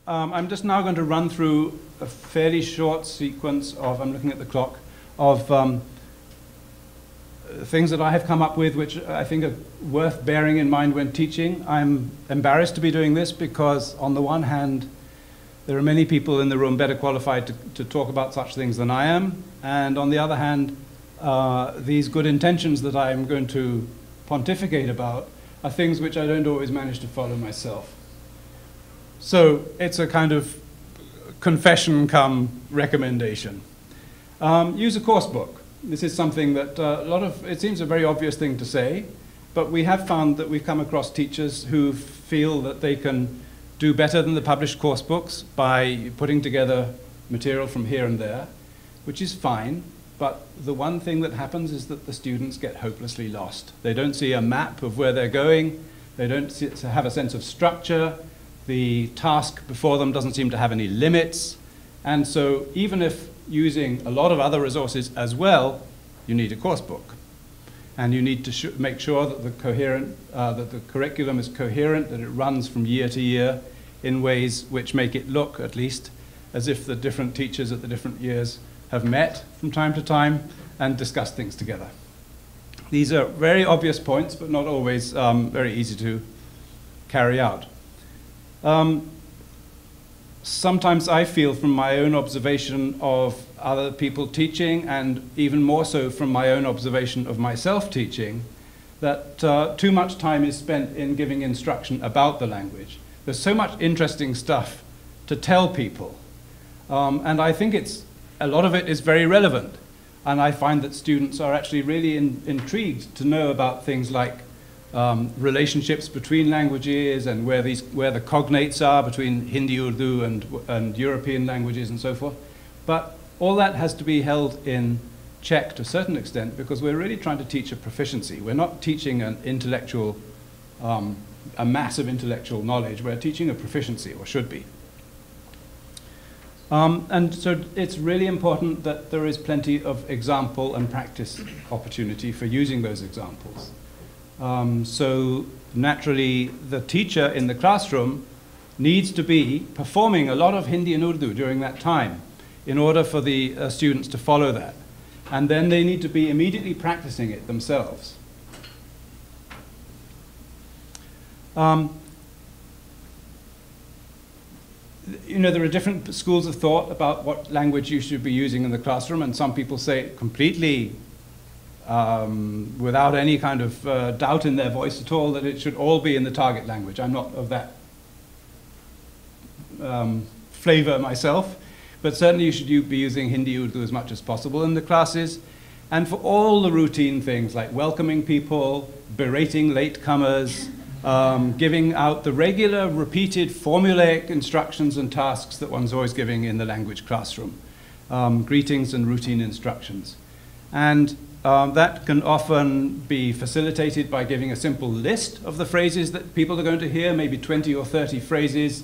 I'm just now going to run through a fairly short sequence of, I'm looking at the clock, of things that I have come up with which I think are worth bearing in mind when teaching. I'm embarrassed to be doing this because on the one hand, there are many people in the room better qualified to talk about such things than I am, and on the other hand, these good intentions that I'm going to pontificate about are things which I don't always manage to follow myself. So it's a kind of confession come recommendation. Use a course book. This is something that it seems a very obvious thing to say, but we have found that we've come across teachers who feel that they can do better than the published course books by putting together material from here and there, which is fine, but the one thing that happens is that the students get hopelessly lost. They don't see a map of where they're going, they don't have a sense of structure, the task before them doesn't seem to have any limits, and so even if using a lot of other resources as well, you need a course book. And you need to make sure that the curriculum is coherent, that it runs from year to year in ways which make it look, at least, as if the different teachers at the different years have met from time to time and discussed things together. These are very obvious points, but not always very easy to carry out. Sometimes I feel from my own observation of other people teaching, and even more so from my own observation of myself teaching, that too much time is spent in giving instruction about the language. There's so much interesting stuff to tell people, and I think a lot of it is very relevant, and I find that students are actually really intrigued to know about things like relationships between languages and where the cognates are between Hindi-Urdu and European languages and so forth. But all that has to be held in check to a certain extent because we're really trying to teach a proficiency. We're not teaching an intellectual, a mass of intellectual knowledge. We're teaching a proficiency, or should be. And so it's really important that there is plenty of example and practice opportunity for using those examples. So naturally, the teacher in the classroom needs to be performing a lot of Hindi and Urdu during that time in order for the students to follow that. And then they need to be immediately practicing it themselves. You know, there are different schools of thought about what language you should be using in the classroom, and some people say completely without any kind of doubt in their voice at all that it should all be in the target language. I'm not of that flavor myself, but certainly you should be using Hindi-Urdu as much as possible in the classes, and for all the routine things like welcoming people, berating latecomers, giving out the regular repeated formulaic instructions and tasks that one's always giving in the language classroom, greetings and routine instructions. And that can often be facilitated by giving a simple list of the phrases that people are going to hear, maybe 20 or 30 phrases,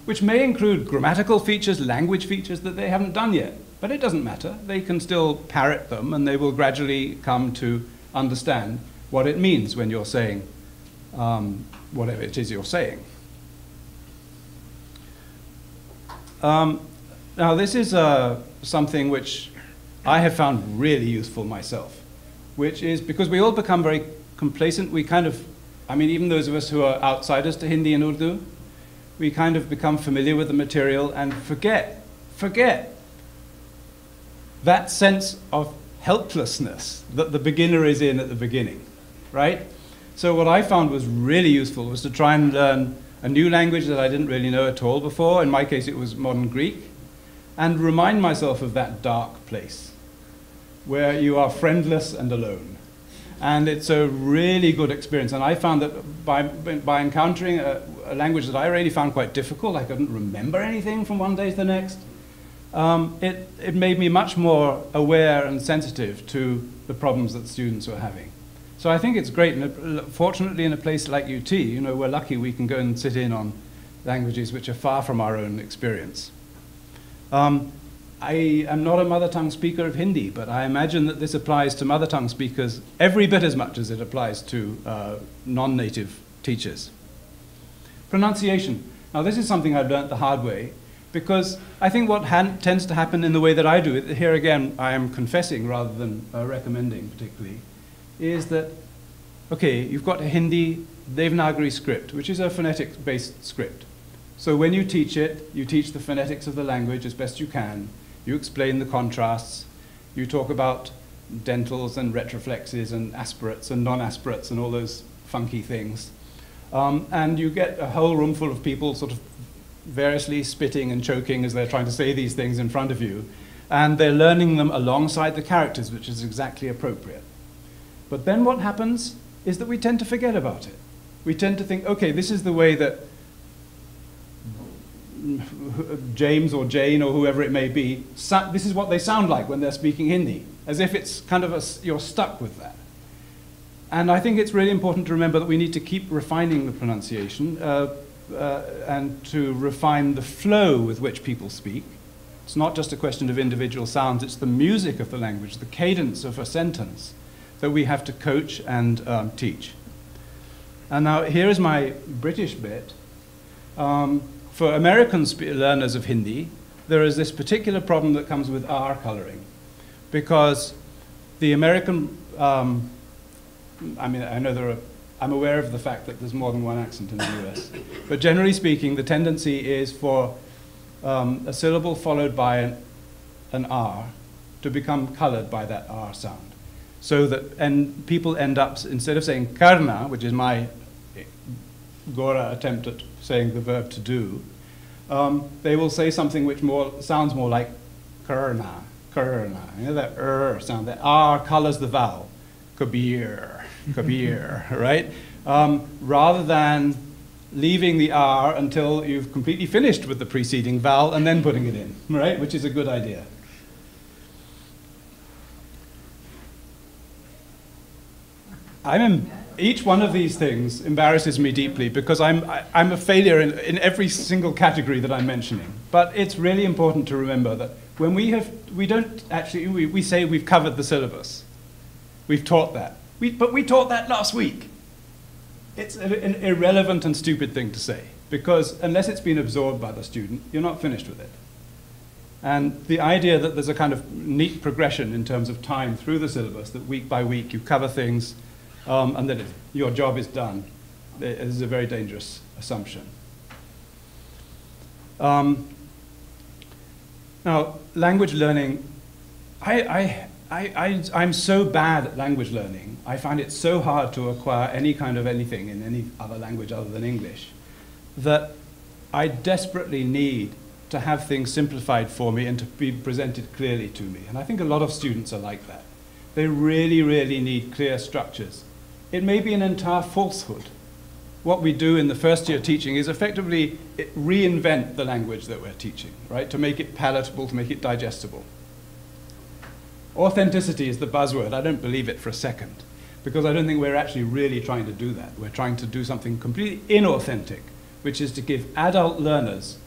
which may include grammatical features, language features that they haven't done yet. But it doesn't matter. They can still parrot them, and they will gradually come to understand what it means when you're saying whatever it is you're saying. Now, this is something which I have found really useful myself, which is because we all become very complacent. We kind of, I mean, even those of us who are outsiders to Hindi and Urdu, we kind of become familiar with the material and forget that sense of helplessness that the beginner is in at the beginning, right? So what I found was really useful was to try and learn a new language that I didn't really know at all before. In my case, it was modern Greek, and remind myself of that dark place where you are friendless and alone. And it's a really good experience. And I found that by encountering a language that I really found quite difficult, I couldn't remember anything from one day to the next, it made me much more aware and sensitive to the problems that students were having. So I think it's great, and fortunately in a place like UT, you know, we're lucky we can go and sit in on languages which are far from our own experience. I am not a mother tongue speaker of Hindi, but I imagine that this applies to mother tongue speakers every bit as much as it applies to non-native teachers. Pronunciation. Now, this is something I've learnt the hard way, because I think what tends to happen in the way that I do it, here again I am confessing rather than recommending particularly, is that, okay, you've got a Hindi Devanagari script, which is a phonetic-based script. So when you teach it, you teach the phonetics of the language as best you can, you explain the contrasts, you talk about dentals and retroflexes and aspirates and non-aspirates and all those funky things. And you get a whole room full of people sort of variously spitting and choking as they're trying to say these things in front of you. And they're learning them alongside the characters, which is exactly appropriate. But then what happens is that we tend to forget about it. We tend to think, okay, this is the way that James or Jane or whoever it may be, this is what they sound like when they're speaking Hindi, as if it's kind of you're stuck with that. And I think it's really important to remember that we need to keep refining the pronunciation and to refine the flow with which people speak. It's not just a question of individual sounds, it's the music of the language, the cadence of a sentence that we have to coach and teach. And now here is my British bit. For American learners of Hindi, there is this particular problem that comes with R coloring, because the American, I mean, I'm aware of the fact that there's more than one accent in the US, but generally speaking, the tendency is for a syllable followed by an R to become colored by that R sound. So that, and people end up, instead of saying karna, which is my Gora attempt at saying the verb to do, they will say something which sounds more like karna, karna. You know, that sound, that R colors the vowel, kabir, kabir, right? Rather than leaving the R until you've completely finished with the preceding vowel and then putting it in, right? Which is a good idea. Each one of these things embarrasses me deeply because I'm a failure in every single category that I'm mentioning. But it's really important to remember that when we say we've covered the syllabus. We've taught that. But we taught that last week. It's an irrelevant and stupid thing to say, because unless it's been absorbed by the student, you're not finished with it. And the idea that there's a kind of neat progression in terms of time through the syllabus, that week by week you cover things, and that your job is done, is a very dangerous assumption. Now, language learning, I'm so bad at language learning, I find it so hard to acquire any kind of anything in any other language other than English, that I desperately need to have things simplified for me and to be presented clearly to me. And I think a lot of students are like that. They really, really need clear structures. It may be an entire falsehood. What we do in the first year teaching is effectively reinvent the language that we're teaching, right? To make it palatable, to make it digestible. Authenticity is the buzzword. I don't believe it for a second, because I don't think we're actually really trying to do that. We're trying to do something completely inauthentic, which is to give adult learners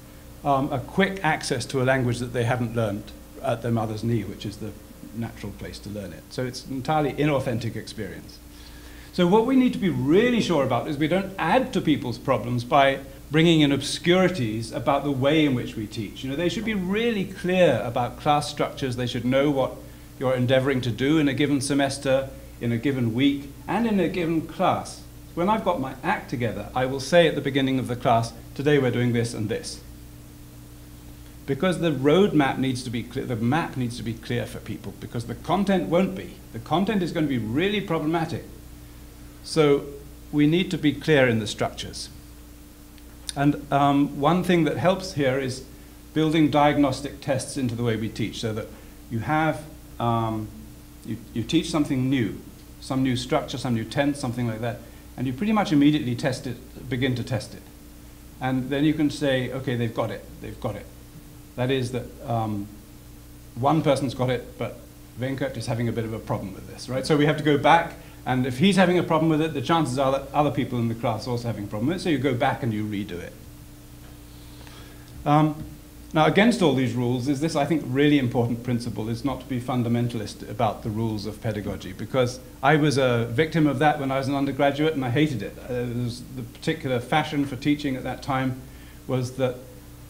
a quick access to a language that they haven't learned at their mother's knee, which is the natural place to learn it. So it's an entirely inauthentic experience. So what we need to be really sure about is we don't add to people's problems by bringing in obscurities about the way in which we teach. You know, they should be really clear about class structures. They should know what you're endeavoring to do in a given semester, in a given week, and in a given class. When I've got my act together, I will say at the beginning of the class, today we're doing this and this. Because the roadmap needs to be clear, the map needs to be clear for people, because the content won't be. The content is going to be really problematic. So we need to be clear in the structures. And one thing that helps here is building diagnostic tests into the way we teach, so that you have, you teach something new, some new structure, some new tense, something like that, and you pretty much immediately test it, begin to test it. And then you can say, okay, they've got it, they've got it. That is that one person's got it, but Venkat is having a bit of a problem with this, right? So we have to go back, and if he's having a problem with it, the chances are that other people in the class are also having a problem with it, so you go back and you redo it. Now, against all these rules is this, I think, really important principle, is not to be fundamentalist about the rules of pedagogy, because I was a victim of that when I was an undergraduate, and I hated it. It was the particular fashion for teaching at that time was that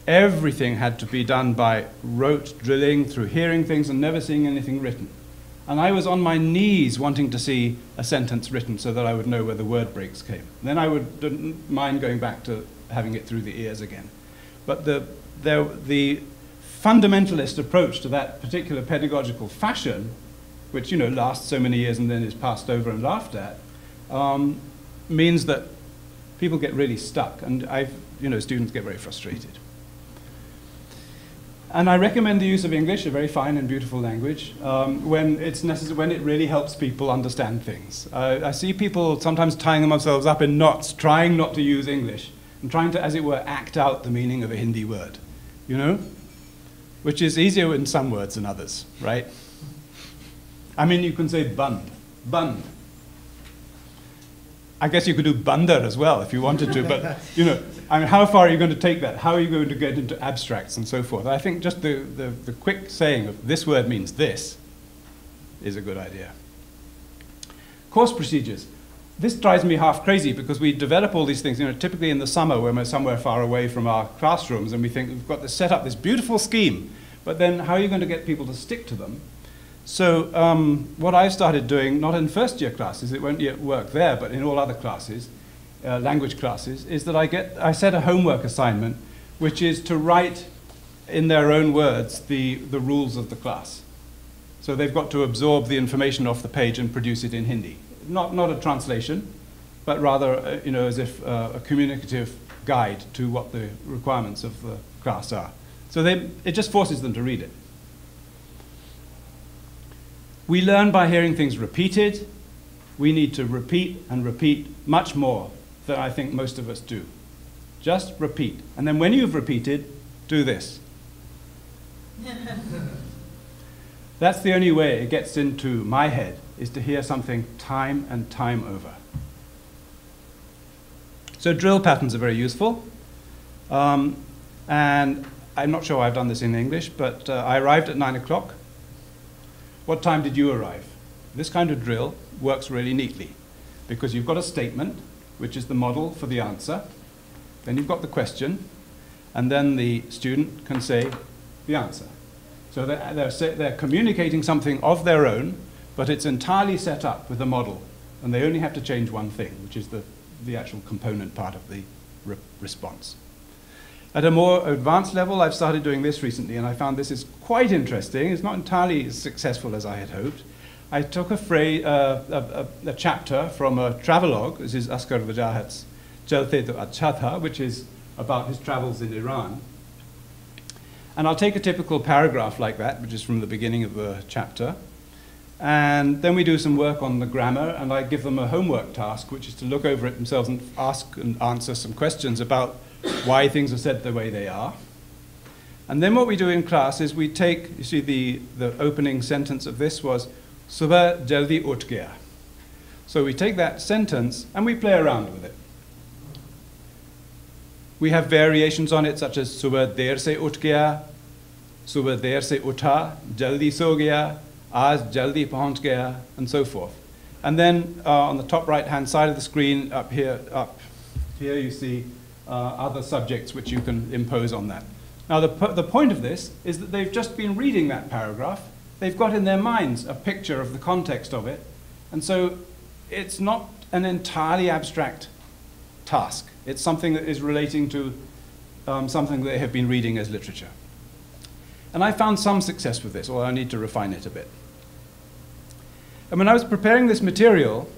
everything had to be done by rote drilling, through hearing things and never seeing anything written. And I was on my knees wanting to see a sentence written so that I would know where the word breaks came. And then I didn't mind going back to having it through the ears again. But the fundamentalist approach to that particular pedagogical fashion, which lasts so many years and then is passed over and laughed at, means that people get really stuck, and students get very frustrated. And I recommend the use of English, a very fine and beautiful language, when it's necessary, when it really helps people understand things. I see people sometimes tying themselves up in knots, trying not to use English, and trying to, as it were, act out the meaning of a Hindi word, which is easier in some words than others, right? I mean, you can say bund. I guess you could do bandar as well if you wanted to, but I mean, how far are you going to take that? How are you going to get into abstracts and so forth? I think just the quick saying of this word means this is a good idea. Course procedures. This drives me half crazy because we develop all these things, typically in the summer when we're somewhere far away from our classrooms, and we think we've got to set up this beautiful scheme, but then how are you going to get people to stick to them? So what I've started doing, not in first year classes, it won't yet work there, but in all other classes, language classes, is that I set a homework assignment, which is to write in their own words the rules of the class. So they've got to absorb the information off the page and produce it in Hindi. Not a translation, but rather as if a communicative guide to what the requirements of the class are. So it just forces them to read it. We learn by hearing things repeated. We need to repeat and repeat much more than I think most of us do. Just repeat. And then when you've repeated, do this. That's the only way it gets into my head, is to hear something time and time over. So drill patterns are very useful. And I'm not sure I've done this in English, but I arrived at 9 o'clock. What time did you arrive? This kind of drill works really neatly because you've got a statement, which is the model for the answer. Then you've got the question, and then the student can say the answer. So they're communicating something of their own, but it's entirely set up with a model, and they only have to change one thing, which is the actual component part of the response. At a more advanced level, I've started doing this recently, and I found this is quite interesting. It's not entirely as successful as I had hoped. I took a chapter from a travelogue. This is Asghar Wajahat's Chalte to Acha Tha, which is about his travels in Iran. And I'll take a typical paragraph like that, which is from the beginning of the chapter, and then we do some work on the grammar, and I give them a homework task, which is to look over it themselves and ask and answer some questions about why things are said the way they are. And then what we do in class is we take, you see the opening sentence of this was, Subah jaldi uth gaya. So we take that sentence and we play around with it. We have variations on it such as Subah der se uth gaya, Subah der se utha, jaldi so gaya, aaj jaldi pahunch gaya, and so forth. And then on the top right-hand side of the screen, up here you see other subjects which you can impose on that. Now the point of this is that they've just been reading that paragraph. They've got in their minds a picture of the context of it. And so it's not an entirely abstract task. It's something that is relating to something they have been reading as literature. And I found some success with this, although I need to refine it a bit. And when I was preparing this material,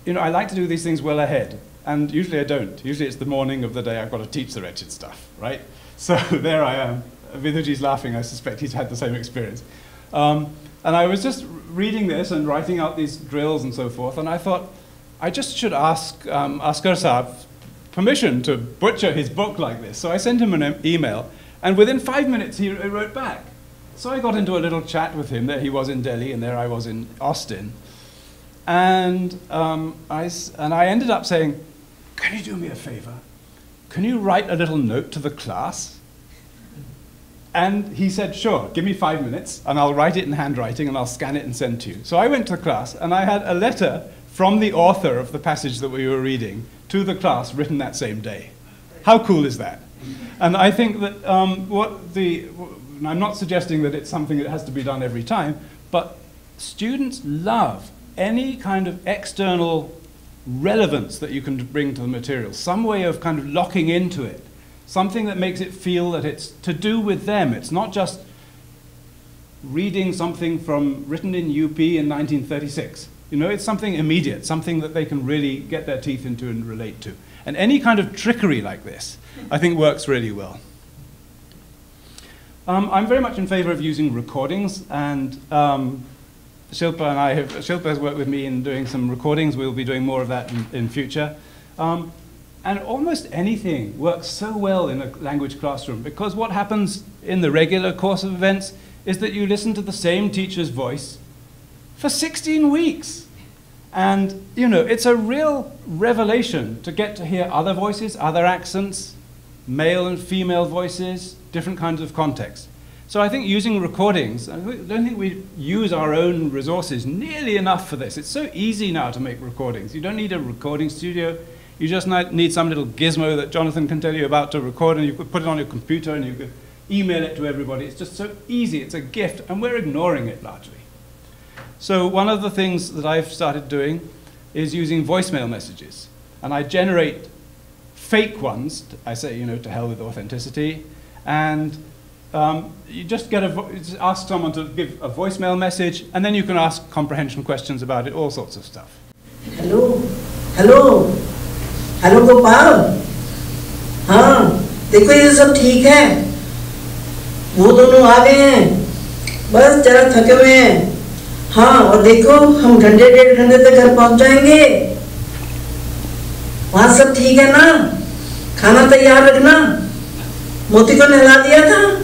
I like to do these things well ahead. And usually I don't. Usually it's the morning of the day I've got to teach the wretched stuff, right? So there I am. Vidhuji's laughing. I suspect he's had the same experience. And I was just reading this and writing out these drills and so forth, and I thought, I just should ask Asghar Saab permission to butcher his book like this. So I sent him an email, and within 5 minutes he wrote back. So I got into a little chat with him. There he was in Delhi, and there I was in Austin. And I ended up saying, can you do me a favor? Can you write a little note to the class? And he said, sure, give me 5 minutes, and I'll write it in handwriting, and I'll scan it and send to you. So I went to class, and I had a letter from the author of the passage that we were reading to the class written that same day. How cool is that? And I think that I'm not suggesting that it's something that has to be done every time, but students love any kind of external relevance that you can bring to the material, some way of kind of locking into it, something that makes it feel that it's to do with them. It's not just reading something written in UP in 1936. You know, it's something immediate, something that they can really get their teeth into and relate to. And any kind of trickery like this, I think, works really well. I'm very much in favor of using recordings, and Shilpa has worked with me in doing some recordings. We'll be doing more of that in future. And almost anything works so well in a language classroom, because what happens in the regular course of events is that you listen to the same teacher's voice for 16 weeks. And, you know, it's a real revelation to get to hear other voices, other accents, male and female voices, different kinds of contexts. So I think using recordings, I don't think we use our own resources nearly enough for this. It's so easy now to make recordings. You don't need a recording studio. You just need some little gizmo that Jonathan can tell you about to record, and you could put it on your computer and you could email it to everybody. It's just so easy. It's a gift, and we're ignoring it largely. So one of the things that I've started doing is using voicemail messages. And I generate fake ones. I say, you know, to hell with authenticity. And you just just ask someone to give a voicemail message, and then you can ask comprehension questions about it, all sorts of stuff. Hello, hello, hello Gopal, हाँ, देखो ये सब ठीक है, वो दोनों आ गए हैं, बस जरा थके हुए हैं, हाँ, और देखो हम घंटे 1.5 घंटे तक घर पहुंच जाएंगे, वहाँ सब ठीक है ना, खाना तैयार रखना, मोती को नहला दिया था,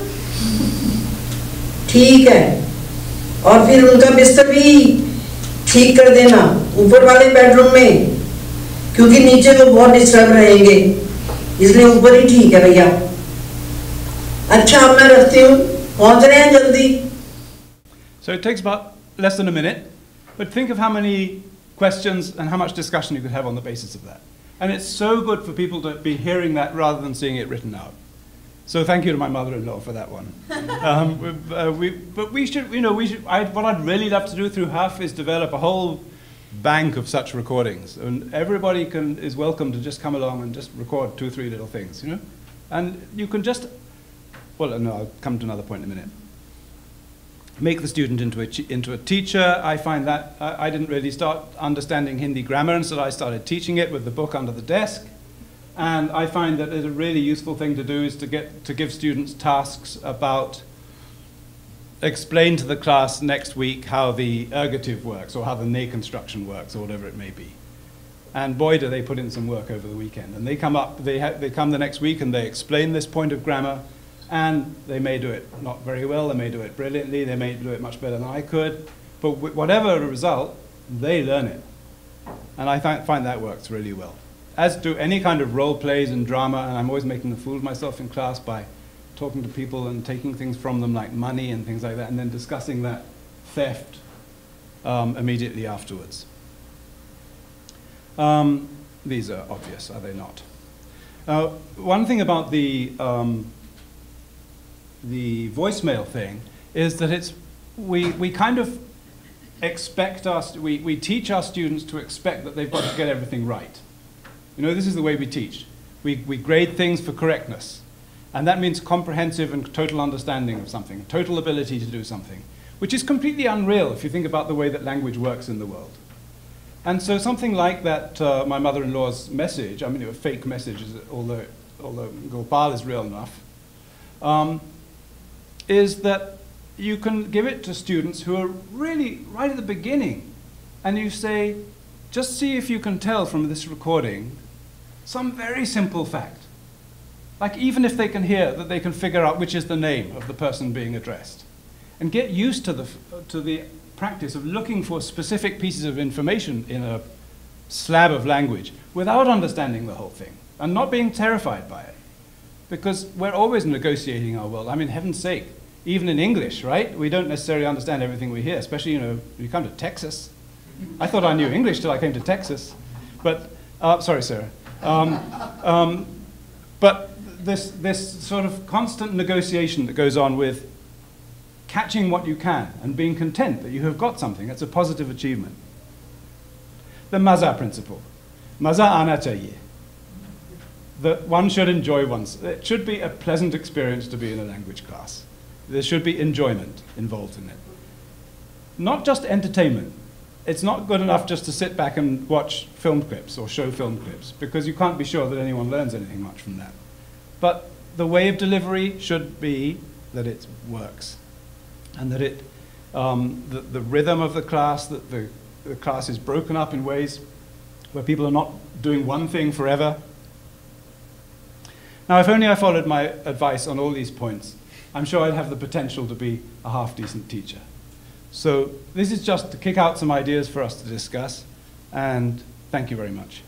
ठीक है, और फिर उनका बिस्तर भी ठीक कर देना ऊपर वाले बेडरूम में, क्योंकि नीचे वो बहुत डिस्टर्ब रहेंगे, इसलिए ऊपर ही ठीक है भैया। अच्छा, अब मैं रखती हूँ, पहुंच रहे हैं जल्दी। So it takes about less than a minute, but think of how many questions and how much discussion you could have on the basis of that. And it's so good for people to be hearing that rather than seeing it written out. So thank you to my mother-in-law for that one. But we should, you know, what I'd really love to do through HUF is develop a whole bank of such recordings. And everybody is welcome to just come along and just record 2 or 3 little things, you know? And you can just, well, no, I'll come to another point in a minute. Make the student into a teacher. I find that I didn't really start understanding Hindi grammar until I started teaching it with the book under the desk. And I find that a really useful thing to do is to give students tasks about, explain to the class next week how the ergative works, or how the ne construction works, or whatever it may be. And boy, do they put in some work over the weekend. And they come the next week and they explain this point of grammar, and they may do it not very well, they may do it brilliantly, they may do it much better than I could, but whatever the result, they learn it. And I find that works really well. As do any kind of role plays and drama, and I'm always making a fool of myself in class by talking to people and taking things from them like money and things like that, and then discussing that theft immediately afterwards. These are obvious, are they not? One thing about the voicemail thing is that we kind of expect we teach our students to expect that they've got to get everything right. You know, this is the way we teach. We grade things for correctness. And that means comprehensive and total understanding of something, total ability to do something, which is completely unreal if you think about the way that language works in the world. And so something like that, my mother-in-law's message, I mean, a fake message, although Gopal is real enough, is that you can give it to students who are really right at the beginning, and you say, just see if you can tell from this recording some very simple fact. Like, even if they can hear, that they can figure out which is the name of the person being addressed. And get used to the practice of looking for specific pieces of information in a slab of language without understanding the whole thing, and not being terrified by it. Because we're always negotiating our world. I mean, heaven's sake, even in English, right? We don't necessarily understand everything we hear, especially, you know, when you come to Texas. I thought I knew English till I came to Texas. But, sorry, Sarah. But this sort of constant negotiation that goes on with catching what you can and being content that you have got something, that's a positive achievement. The maza principle. Maza aana chahiye. That one should enjoy it should be a pleasant experience to be in a language class. There should be enjoyment involved in it. Not just entertainment. It's not good enough just to sit back and watch film clips or show film clips, because you can't be sure that anyone learns anything much from that. But the way of delivery should be that it works, and that the rhythm of the class, that the class is broken up in ways where people are not doing one thing forever. Now, if only I followed my advice on all these points, I'm sure I'd have the potential to be a half-decent teacher. So this is just to kick out some ideas for us to discuss, and thank you very much.